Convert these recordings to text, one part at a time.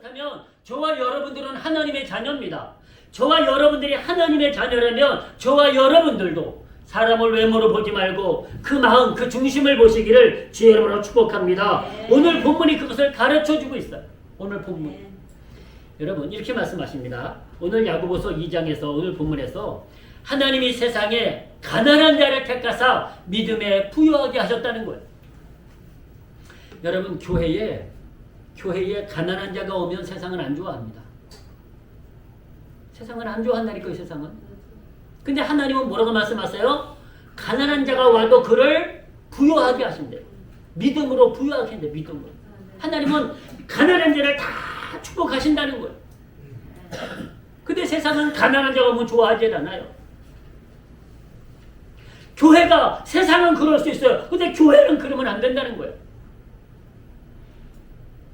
그렇다면 저와 여러분들은 하나님의 자녀입니다. 저와 여러분들이 하나님의 자녀라면 저와 여러분들도 사람을 외모로 보지 말고 그 마음, 그 중심을 보시기를 주의 이름으로 축복합니다. 네. 오늘 본문이 그것을 가르쳐주고 있어요. 오늘 본문. 네. 여러분 이렇게 말씀하십니다. 오늘 야고보서 2장에서 오늘 본문에서 하나님이 세상에 가난한 자를 택하사 믿음에 부유하게 하셨다는 거예요. 여러분 교회에 가난한 자가 오면 세상은 안 좋아합니다. 세상은 안 좋아한다니까요. 세상은. 근데 하나님은 뭐라고 말씀하세요? 가난한 자가 와도 그를 부유하게 하신대요. 믿음으로 부유하게 한대요. 믿음으로. 하나님은 가난한 자를 다 축복하신다는 거예요. 근데 세상은 가난한 자가 오면 좋아하지 않아요. 교회가 세상은 그럴 수 있어요. 근데 교회는 그러면 안 된다는 거예요.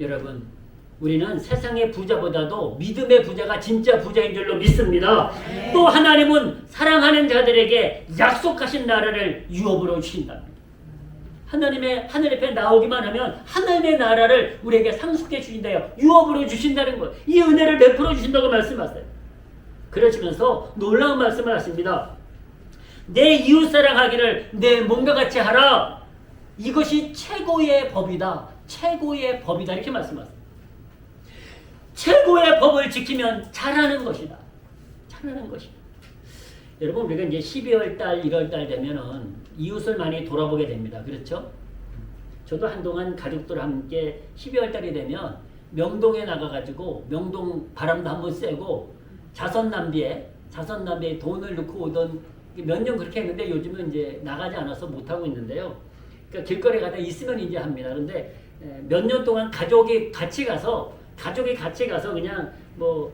여러분 우리는 세상의 부자보다도 믿음의 부자가 진짜 부자인 줄로 믿습니다. 네. 또 하나님은 사랑하는 자들에게 약속하신 나라를 유업으로 주신답니다. 하나님의 하늘 앞에 나오기만 하면 하나님의 나라를 우리에게 상속해 주신다요. 유업으로 주신다는 거예요. 이 은혜를 베풀어 주신다고 말씀하세요. 그러시면서 놀라운 말씀을 하십니다. 내 이웃 사랑하기를 내 몸과 같이 하라. 이것이 최고의 법이다. 최고의 법이다. 이렇게 말씀하세요. 최고의 법을 지키면 잘하는 것이다. 잘하는 것이다. 여러분 우리가 이제 12월 달, 1월 달 되면은 이웃을 많이 돌아보게 됩니다. 그렇죠? 저도 한동안 가족들과 함께 12월 달이 되면 명동에 나가가지고 명동 바람도 한번 쐬고 자선남비에 돈을 넣고 오던 몇 년 그렇게 했는데 요즘은 이제 나가지 않아서 못하고 있는데요. 그러니까 길거리 가다 있으면 이제 합니다. 그런데 몇 년 동안 가족이 같이 가서 그냥 뭐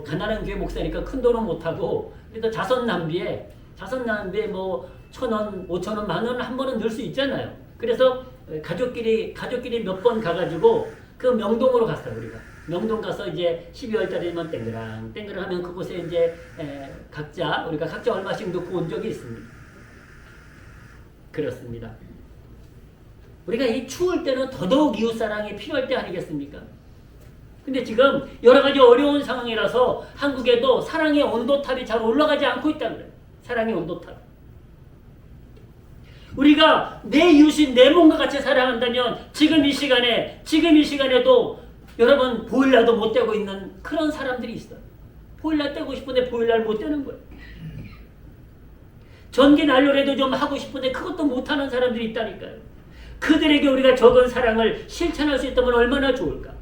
가난한 교회 목사니까 큰 돈은 못하고 그래도 자선남비에 뭐 1,000원, 5,000원, 10,000원 한 번은 넣을 수 있잖아요. 그래서 가족끼리 몇 번 가가지고 그 명동으로 갔어요. 우리가 명동 가서 이제 12월 달이면 땡그랑 하면 그곳에 이제 우리가 각자 얼마씩 넣고 온 적이 있습니다. 그렇습니다. 우리가 이 추울 때는 더더욱 이웃사랑이 필요할 때 아니겠습니까? 근데 지금 여러 가지 어려운 상황이라서 한국에도 사랑의 온도탑이 잘 올라가지 않고 있다는 거예요. 사랑의 온도탑. 우리가 내 이웃인 내 몸과 같이 사랑한다면 지금 이 시간에도 여러분 보일러도 못 떼고 있는 그런 사람들이 있어요. 보일러 떼고 싶은데 보일러를 못 떼는 거예요. 전기 난로라도 좀 하고 싶은데 그것도 못하는 사람들이 있다니까요. 그들에게 우리가 적은 사랑을 실천할 수 있다면 얼마나 좋을까.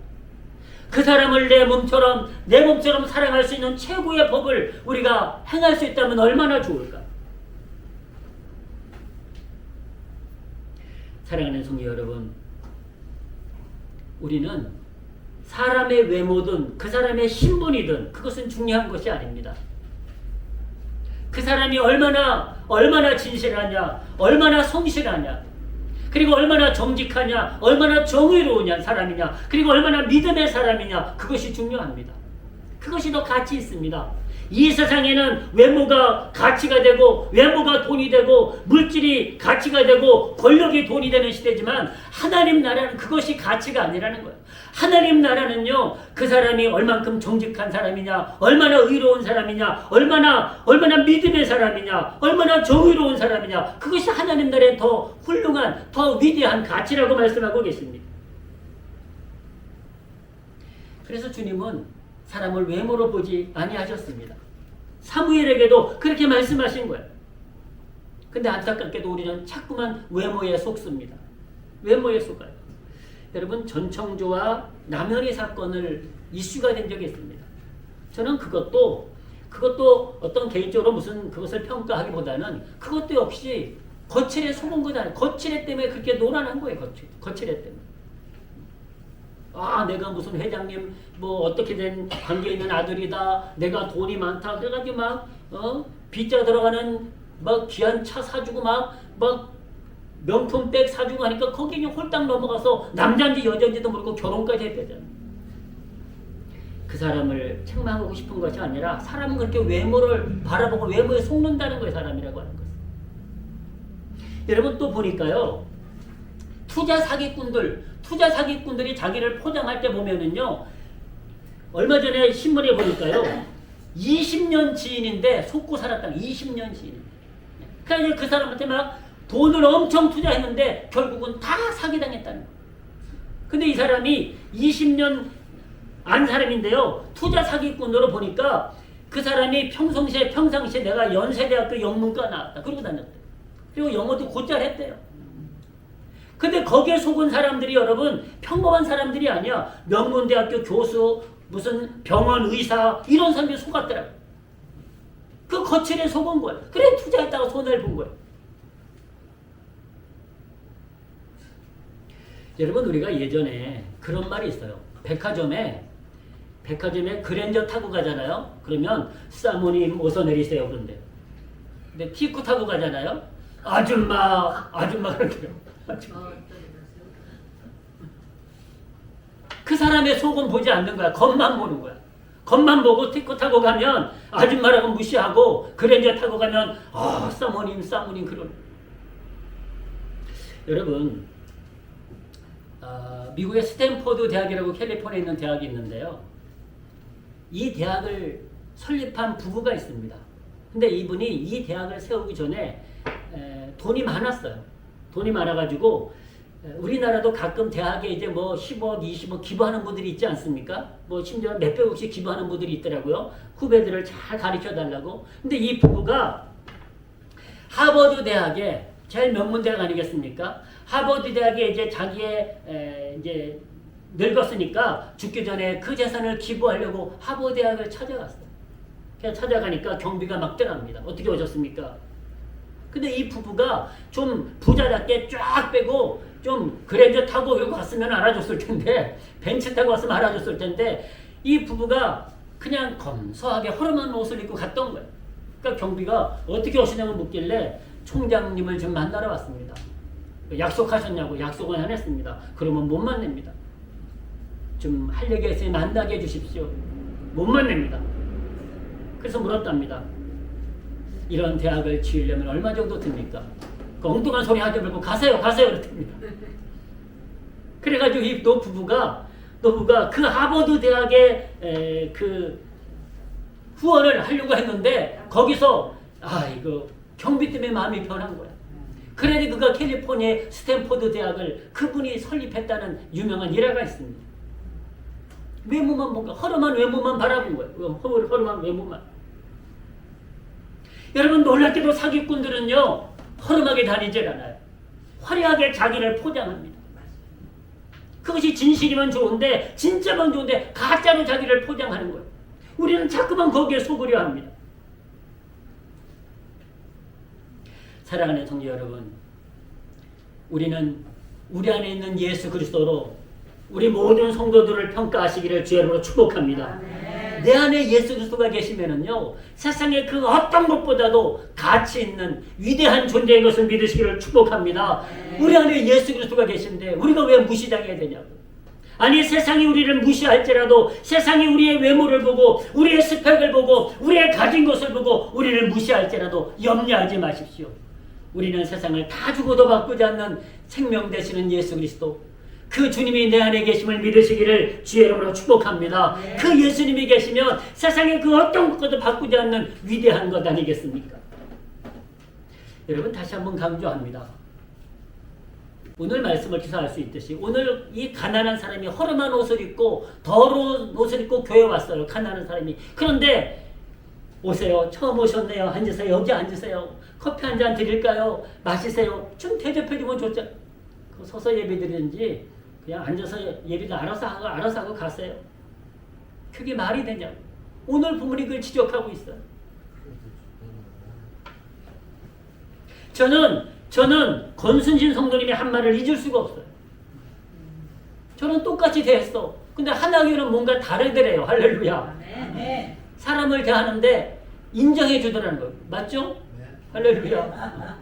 그 사람을 내 몸처럼 사랑할 수 있는 최고의 법을 우리가 행할 수 있다면 얼마나 좋을까. 사랑하는 성도 여러분, 우리는 사람의 외모든 그 사람의 신분이든 그것은 중요한 것이 아닙니다. 그 사람이 얼마나 진실하냐, 얼마나 성실하냐, 그리고 얼마나 정직하냐, 얼마나 정의로우냐 사람이냐, 그리고 얼마나 믿음의 사람이냐, 그것이 중요합니다. 그것이 더 가치 있습니다. 이 세상에는 외모가 가치가 되고 외모가 돈이 되고 물질이 가치가 되고 권력이 돈이 되는 시대지만 하나님 나라는 그것이 가치가 아니라는 거예요. 하나님 나라는요, 그 사람이 얼만큼 정직한 사람이냐, 얼마나 의로운 사람이냐, 얼마나 믿음의 사람이냐, 얼마나 정의로운 사람이냐, 그것이 하나님 나라의 더 훌륭한, 더 위대한 가치라고 말씀하고 계십니다. 그래서 주님은 사람을 외모로 보지 아니하셨습니다. 사무엘에게도 그렇게 말씀하신 거예요. 근데 안타깝게도 우리는 자꾸만 외모에 속습니다. 외모에 속아요. 여러분 전청조와 남현희 사건을 이슈가 된 적이 있습니다. 저는 그것도 어떤 개인적으로 무슨 그것을 평가하기보다는 그것도 역시 거칠에 속은 것 아니에요. 거칠에 때문에 그렇게 논란한 거예요. 거칠에 때문에. 내가 무슨 회장님 뭐 어떻게 된 관계 있는 아들이다. 내가 돈이 많다. 그래가지고 막 빚자 들어가는 막 귀한 차 사주고 막 명품 백 사주고 하니까 거기 홀딱 넘어가서 남자인지 여자인지도 모르고 결혼까지 했대잖아. 그 사람을 책망하고 싶은 것이 아니라 사람은 그렇게 외모를 바라보고 외모에 속는다는 거예요. 사람이라고 하는 것은. 여러분 또 보니까요. 투자 사기꾼들이 자기를 포장할 때 보면은요. 얼마 전에 신문에 보니까요. 20년 지인인데 속고 살았다. 20년 지인. 그러니까 그 사람한테 막 돈을 엄청 투자했는데 결국은 다 사기당했다는 거예요. 근데 이 사람이 20년 안 사람인데요. 투자 사기꾼으로 보니까 그 사람이 평상시에 내가 연세대학교 영문과 나왔다. 그러고 다녔대요. 그리고 영어도 곧잘 했대요. 근데 거기에 속은 사람들이 여러분 평범한 사람들이 아니야. 명문대학교 교수, 무슨 병원 의사 이런 사람들이 속았더라고요. 그 거칠에 속은 거예요. 그래 투자했다가 손해를 본 거예요. 여러분 우리가 예전에 그런 말이 있어요. 백화점에 그랜저 타고 가잖아요. 그러면 사모님 어서 내리세요 그런데. 근데 티쿠 타고 가잖아요. 아줌마 그런데요. 그 사람의 속은 보지 않는 거야. 겉만 보는 거야. 겉만 보고 티쿠 타고 가면 아줌마라고 무시하고 그랜저 타고 가면 사모님 그런. 여러분 미국의 스탠포드 대학이라고 캘리포니아에 있는 대학이 있는데요. 이 대학을 설립한 부부가 있습니다. 근데 이분이 이 대학을 세우기 전에 돈이 많았어요. 돈이 많아가지고 우리나라도 가끔 대학에 이제 뭐 10억, 20억 기부하는 분들이 있지 않습니까? 뭐 심지어 몇백억씩 기부하는 분들이 있더라고요. 후배들을 잘 가르쳐 달라고. 근데 이 부부가 하버드 대학에 제일 명문대학 아니겠습니까? 하버드 대학에 이제 자기의 이제 늙었으니까 죽기 전에 그 재산을 기부하려고 하버드 대학을 찾아갔어요. 그냥 찾아가니까 경비가 막 들어갑니다. 어떻게 오셨습니까? 근데 이 부부가 좀 부자답게 쫙 빼고 좀 그랜저 타고 여기 갔으면 알아줬을 텐데 벤츠 타고 왔으면 알아줬을 텐데 이 부부가 그냥 검소하게 허름한 옷을 입고 갔던 거예요. 그러니까 경비가 어떻게 오시냐고 묻길래 총장님을 좀 만나러 왔습니다. 약속하셨냐고 약속은 안 했습니다. 그러면 못 만납니다. 좀 할 얘기가 있으니 만나게 해주십시오. 못 만납니다. 그래서 물었답니다. 이런 대학을 지으려면 얼마 정도 듭니까? 그 엉뚱한 소리 하지 말고 가세요 그랬답니다. 그래가지고 이 노부부가 그 하버드 대학의 그 후원을 하려고 했는데 거기서 이거 경비 때문에 마음이 변한 거야. 그래서 그가 캘리포니아 스탠포드 대학을 그분이 설립했다는 유명한 일화가 있습니다. 외모만 뭔가 허름한 외모만 바라본 거예요. 허름한 외모만. 여러분 놀랍게도 사기꾼들은요 허름하게 다니질 않아요. 화려하게 자기를 포장합니다. 그것이 진실이면 좋은데 진짜면 좋은데 가짜로 자기를 포장하는 거예요. 우리는 자꾸만 거기에 속으려 합니다. 사랑하는 성도 여러분, 우리는 우리 안에 있는 예수 그리스도로 우리 모든 성도들을 평가하시기를 주의 이름으로 축복합니다. 내 안에 예수 그리스도가 계시면은요 세상의 그 어떤 것보다도 가치 있는 위대한 존재인 것을 믿으시기를 축복합니다. 우리 안에 예수 그리스도가 계신데 우리가 왜 무시당해야 되냐고. 아니 세상이 우리를 무시할지라도 세상이 우리의 외모를 보고 우리의 스펙을 보고 우리의 가진 것을 보고 우리를 무시할지라도 염려하지 마십시오. 우리는 세상을 다 주고도 바꾸지 않는 생명 되시는 예수 그리스도, 그 주님이 내 안에 계심을 믿으시기를 주의 이름으로 축복합니다. 그 예수님이 계시면 세상의 그 어떤 것도 바꾸지 않는 위대한 것 아니겠습니까? 여러분 다시 한번 강조합니다. 오늘 말씀을 기사할 수 있듯이 오늘 이 가난한 사람이 허름한 옷을 입고 더러운 옷을 입고 교회 왔어요. 가난한 사람이. 그런데 오세요. 처음 오셨네요. 앉으세요. 여기 앉으세요. 커피 한 잔 드릴까요? 마시세요. 좀 대접해주면 좋죠. 서서 예배 드리는지 그냥 앉아서 예배도 알아서 하고 가세요. 그게 말이 되냐고. 오늘 부모님 그걸 지적하고 있어요. 저는 권순신 성도님이 한 말을 잊을 수가 없어요. 저는 똑같이 대했어. 근데 하나교는 뭔가 다르더래요. 할렐루야. 사람을 대하는데 인정해 주더라는 거예요. 맞죠? 할렐루야.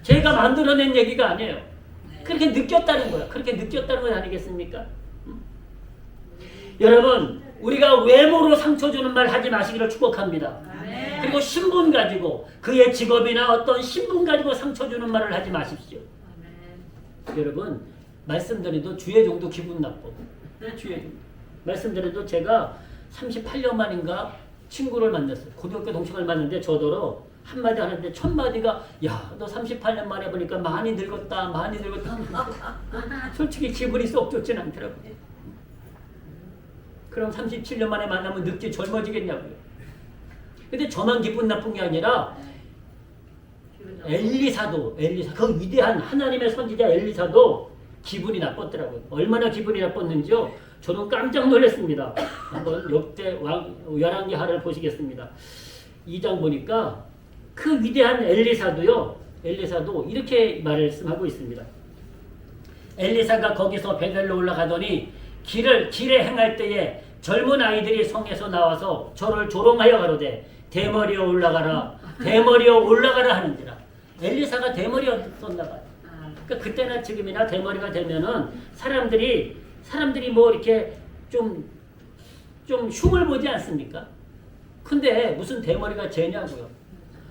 제가 만들어낸 얘기가 아니에요. 그렇게 느꼈다는 거야. 그렇게 느꼈다는 건 아니겠습니까? 여러분, 우리가 외모로 상처 주는 말 하지 마시기를 축복합니다. 그리고 신분 가지고 그의 직업이나 어떤 신분 가지고 상처 주는 말을 하지 마십시오. 여러분, 말씀드려도 주의 종도 기분 나빠. 주의 종. 말씀드려도 제가 38년 만인가 친구를 만났어요. 고등학교 동창을 만났는데 저더러 한마디 하는데 첫마디가 야, 너 38년 만에 보니까 많이 늙었다, 많이 늙었다. 솔직히 기분이 썩 좋진 않더라고요. 그럼 37년 만에 만나면 늙지 젊어지겠냐고요. 근데 저만 기분 나쁜 게 아니라 엘리사도 그 위대한 하나님의 선지자 엘리사도 기분이 나빴더라고요. 얼마나 기분이 나빴는지요. 저는 깜짝 놀랐습니다. 한번 역대 열왕기하를 보시겠습니다. 2장 보니까 그 위대한 엘리사도 이렇게 말씀하고 있습니다. 엘리사가 거기서 베델로 올라가더니 길에 행할 때에 젊은 아이들이 성에서 나와서 저를 조롱하여 가로되 대머리여 올라가라 하는지라. 엘리사가 대머리였었나 봐요. 그러니까 그때나 지금이나 대머리가 되면은 사람들이 뭐 이렇게 좀 흉을 보지 않습니까? 근데 무슨 대머리가 죄냐고요.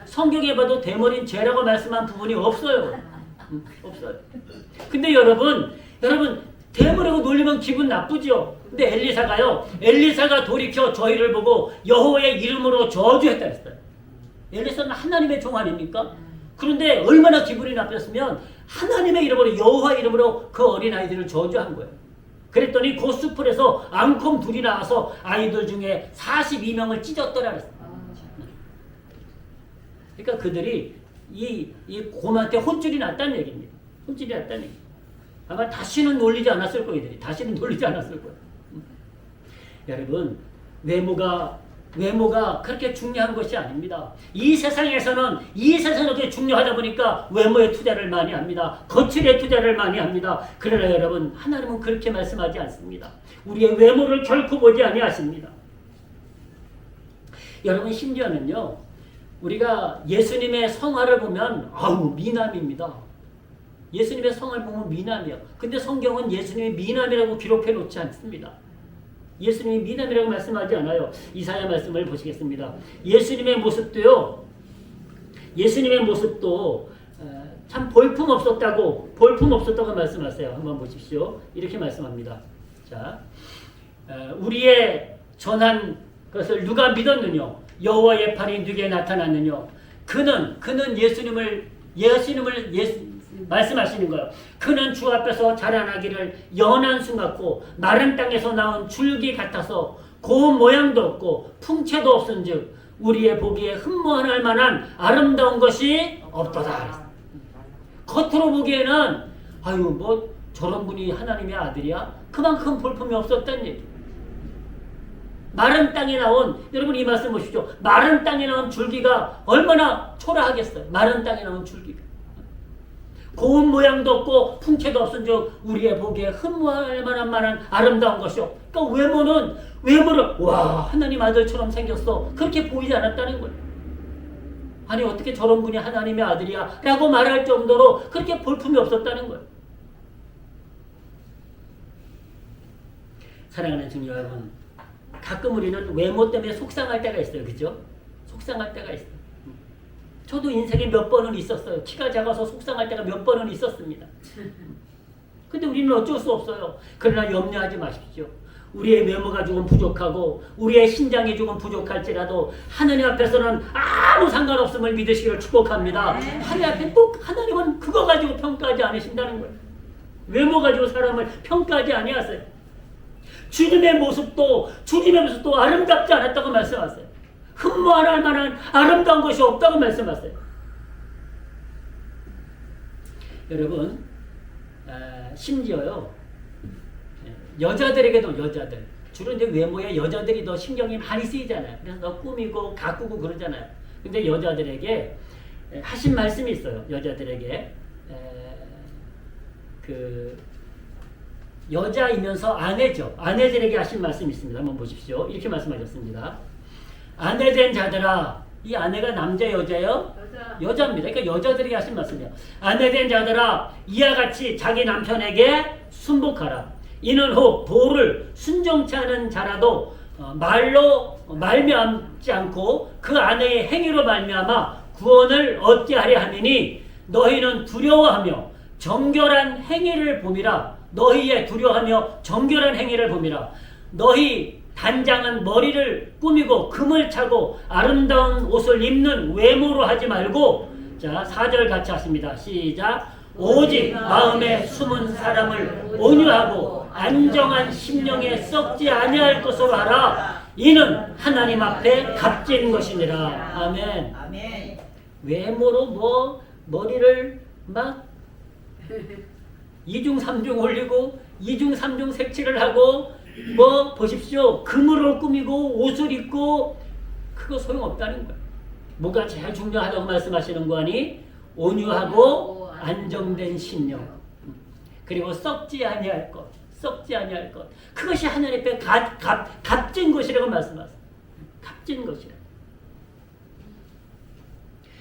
성경에 봐도 대머리는 죄라고 말씀한 부분이 없어요. 없어요. 근데 여러분 대머리고 놀리면 기분 나쁘죠. 근데 엘리사가 돌이켜 저희를 보고 여호와의 이름으로 저주했다 했어요. 엘리사는 하나님의 종 아닙니까? 그런데 얼마나 기분이 나빴으면 하나님의 이름으로 여호와 이름으로 그 어린아이들을 저주한 거예요. 그랬더니 그 숲풀에서 앙콤 둘이 나와서 아이들 중에 42명을 찢었더라 그랬어요. 그러니까 그들이 이 곰한테 혼쭐이 났다는 얘기입니다. 혼쭐이 났다는 얘기. 아마 다시는 놀리지 않았을 거예요. 다시는 놀리지 않았을 거예요. 여러분, 외모가 그렇게 중요한 것이 아닙니다. 이 세상에서는 그렇게 중요하다 보니까 외모에 투자를 많이 합니다. 거칠에 투자를 많이 합니다. 그러나 여러분, 하나님은 그렇게 말씀하지 않습니다. 우리의 외모를 결코 보지 아니하십니다. 여러분, 심지어는요, 우리가 예수님의 성화를 보면 미남입니다. 예수님의 성화를 보면 미남이요. 근데 성경은 예수님이 미남이라고 기록해 놓지 않습니다. 예수님이 미남이라고 말씀하지 않아요. 이사야 말씀을 보시겠습니다. 예수님의 모습도 참 볼품 없었다고 말씀하세요. 한번 보십시오. 이렇게 말씀합니다. 자, 우리의 전한 것을 누가 믿었느냐? 여호와의 팔이 누구에게 나타났느냐? 그는 예수님을 말씀하시는 거예요. 그는 주 앞에서 자라나기를 연한 수 같고 마른 땅에서 나온 줄기 같아서 고운 모양도 없고 풍채도 없은즉 우리의 보기에 흠모할 만한 아름다운 것이 없도다. 겉으로 보기에는 뭐 저런 분이 하나님의 아들이야? 그만큼 볼품이 없었다는 얘기. 마른 땅에 나온, 여러분 이 말씀 보십시오. 마른 땅에 나온 줄기가 얼마나 초라하겠어요. 마른 땅에 나온 줄기가. 고운 모양도 없고 풍채도 없은즉 우리의 보기에 흠모할 만한 아름다운 것이요. 그러니까 외모를 하나님 아들처럼 생겼어. 그렇게 보이지 않았다는 거예요. 아니 어떻게 저런 분이 하나님의 아들이야? 라고 말할 정도로 그렇게 볼품이 없었다는 거예요. 사랑하는 성도 여러분, 가끔 우리는 외모 때문에 속상할 때가 있어요. 그죠? 속상할 때가 있어요. 저도 인생에 몇 번은 있었어요. 키가 작아서 속상할 때가 몇 번은 있었습니다. 근데 우리는 어쩔 수 없어요. 그러나 염려하지 마십시오. 우리의 외모가 조금 부족하고 우리의 신장이 조금 부족할지라도 하나님 앞에서는 아무 상관없음을 믿으시기를 축복합니다. 하나님 앞에 꼭 하나님은 그거 가지고 평가하지 않으신다는 거예요. 외모 가지고 사람을 평가하지 아니하세요. 주님의 모습도 아름답지 않았다고 말씀하세요. 흠모할 만한 아름다운 것이 없다고 말씀하세요. 여러분, 심지어요, 여자들에게도 주로 이제 외모에 여자들이 더 신경이 많이 쓰이잖아요. 그래서 더 꾸미고 가꾸고 그러잖아요. 근데 여자들에게 하신 말씀이 있어요. 여자들에게 여자이면서 아내들에게 하신 말씀이 있습니다. 한번 보십시오. 이렇게 말씀하셨습니다. 아내된 자들아, 이 아내가 남자 여자요? 여자입니다. 그러니까 여자들에게 하신 말씀이에요. 아내된 자들아, 이와 같이 자기 남편에게 순복하라. 이는 혹 도를 순종치 않은 자라도 말로 말미암지 않고 그 아내의 행위로 말미암아 구원을 얻게 하려 함이니 너희는 두려워하며 정결한 행위를 봄이라. 너희의 두려워하며 정결한 행위를 봄이라. 너희 단장은 머리를 꾸미고 금을 차고 아름다운 옷을 입는 외모로 하지 말고, 자 4절 같이 하십니다. 시작. 오직 마음에 숨은 사람을 온유하고 안정한 심령에 썩지 아니할 것으로 하라. 이는 하나님 앞에 값진 것이니라. 아멘. 아멘. 외모로 뭐 머리를 막 2중 3중 올리고 2중 3중 색칠을 하고 뭐 보십시오. 금으로 꾸미고 옷을 입고 그거 소용없다는 거예요. 뭐가 제일 중요하다고 말씀하시는 거 아니? 온유하고 안정된 심령, 그리고 썩지 아니할 것, 썩지 아니할 것. 그것이 하나님 앞에 값진 것이라고 말씀하세요. 값진 것이라.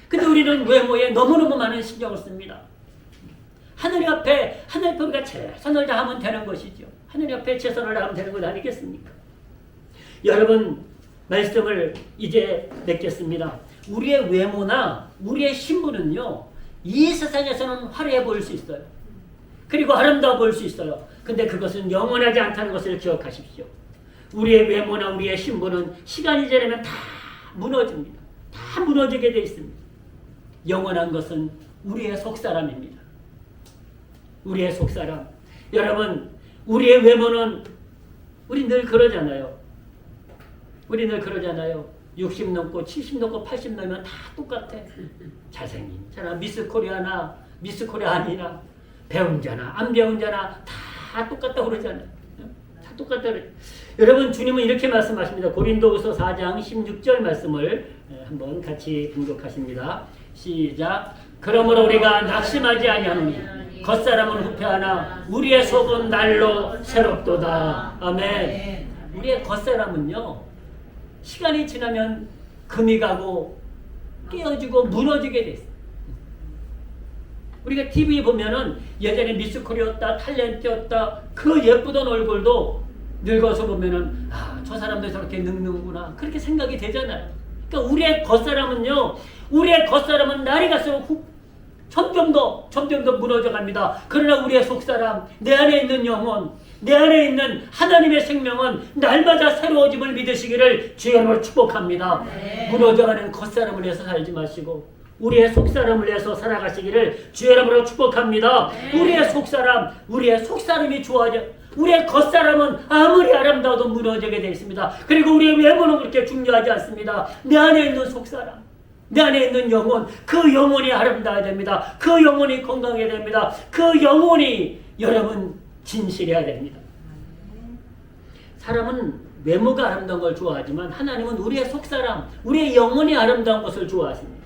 근데 우리는 외모에 너무너무 많은 신경을 씁니다. 하나님 앞에 우리가 최선을 다하면 되는 것이죠. 하나님 앞에 최선을 다하면 되는 것 아니겠습니까? 여러분, 말씀을 이제 맺겠습니다. 우리의 외모나 우리의 신분은요, 이 세상에서는 화려해 보일 수 있어요. 그리고 아름다워 보일 수 있어요. 근데 그것은 영원하지 않다는 것을 기억하십시오. 우리의 외모나 우리의 신분은 시간이 지나면 다 무너집니다. 다 무너지게 되어 있습니다. 영원한 것은 우리의 속사람입니다. 우리의 속사람. 여러분, 우리의 외모는 우리 늘 그러잖아요. 60 넘고 70 넘고 80 넘으면 다 똑같아. 잘생긴 자나 미스 코리아나 미스 코리아 아니나 배운 자나 안 배운 자나 다 똑같다고 그러잖아요. 다 똑같다 그래. 여러분, 주님은 이렇게 말씀하십니다. 고린도후서 4장 16절 말씀을 한번 같이 봉독하십니다. 시작. 그러므로 우리가 낙심하지 아니하노니 겉사람은 후패하나 우리의 속은 날로 새롭도다. 아멘. 우리의 겉사람은요, 시간이 지나면 금이 가고 깨어지고 무너지게 돼 있어요. 우리가 TV 보면은 예전에 미스코리였다, 탤런트였다, 그 예쁘던 얼굴도 늙어서 보면은 아, 저 사람도 저렇게 늙는구나, 그렇게 생각이 되잖아요. 그러니까 우리의 겉사람은 날이 갈수록 점점 더 무너져 갑니다. 그러나 우리의 속사람, 내 안에 있는 영혼, 내 안에 있는 하나님의 생명은 날마다 새로워짐을 믿으시기를 주의 이름으로 축복합니다. 네. 무너져가는 겉사람을 위해서 살지 마시고 우리의 속사람을 위해서 살아가시기를 주의 이름으로 축복합니다. 네. 우리의 속사람이 좋아져, 우리의 겉사람은 아무리 아름다워도 무너지게 되어 있습니다. 그리고 우리의 외모는 그렇게 중요하지 않습니다. 내 안에 있는 속사람, 내 안에 있는 영혼, 그 영혼이 아름다워야 됩니다. 그 영혼이 건강해야 됩니다. 그 영혼이 여러분 진실해야 됩니다. 사람은 외모가 아름다운 걸 좋아하지만 하나님은 우리의 속사람, 우리의 영혼이 아름다운 것을 좋아하십니다.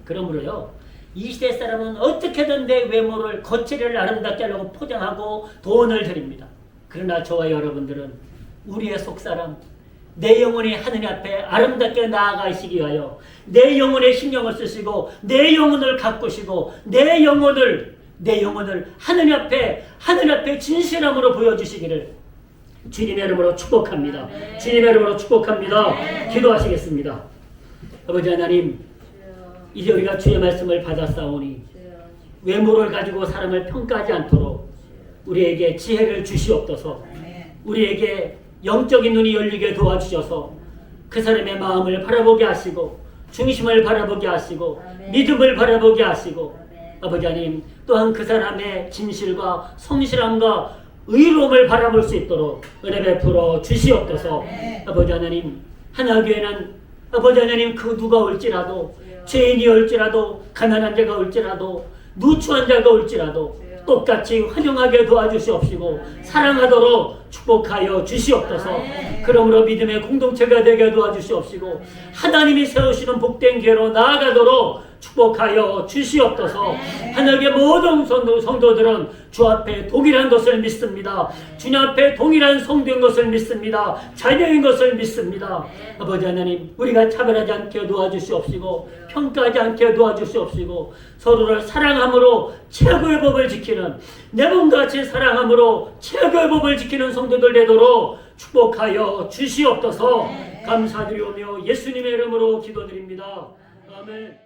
그러므로요, 이 시대 사람은 어떻게든 내 외모를, 겉치를 아름답게 하려고 포장하고 돈을 드립니다. 그러나 저와 여러분들은 우리의 속사람, 내 영혼이 하느님 앞에 아름답게 나아가시기 위하여 내 영혼에 신경을 쓰시고 내 영혼을 가꾸시고 내 영혼을 하느님 앞에 진실함으로 보여주시기를 주님의 이름으로 축복합니다. 네. 주님의 이름으로 축복합니다. 네. 기도하시겠습니다. 아버지 하나님, 이제 우리가 주의 말씀을 받았사오니 외모를 가지고 사람을 평가하지 않도록 우리에게 지혜를 주시옵소서. 우리에게 영적인 눈이 열리게 도와주셔서 그 사람의 마음을 바라보게 하시고 중심을 바라보게 하시고 믿음을 바라보게 하시고, 아버지 하나님, 또한 그 사람의 진실과 성실함과 의로움을 바라볼 수 있도록 은혜 베풀어 주시옵소서. 아버지 하나님, 하나교회는 아버지 하나님, 그 누가 올지라도, 죄인이 올지라도, 가난한 자가 올지라도, 누추한 자가 올지라도 똑같이 환영하게 도와주시옵시고 사랑하도록 축복하여 주시옵소서. 그러므로 믿음의 공동체가 되게 도와주시옵시고 하나님이 세우시는 복된 교회로 나아가도록 축복하여 주시옵소서. 하나님의 모든 성도들은 주 앞에 동일한 것을 믿습니다. 주님 앞에 동일한 성도인 것을 믿습니다. 자녀인 것을 믿습니다. 아버지 하나님, 우리가 차별하지 않게 도와주시옵시고 평가하지 않게 도와주시옵시고 서로를 사랑함으로 최고의 법을 지키는, 내 몸같이 사랑함으로 최고의 법을 지키는 성도들 되도록 축복하여 주시옵소서. 감사드리오며 예수님의 이름으로 기도드립니다. 아멘.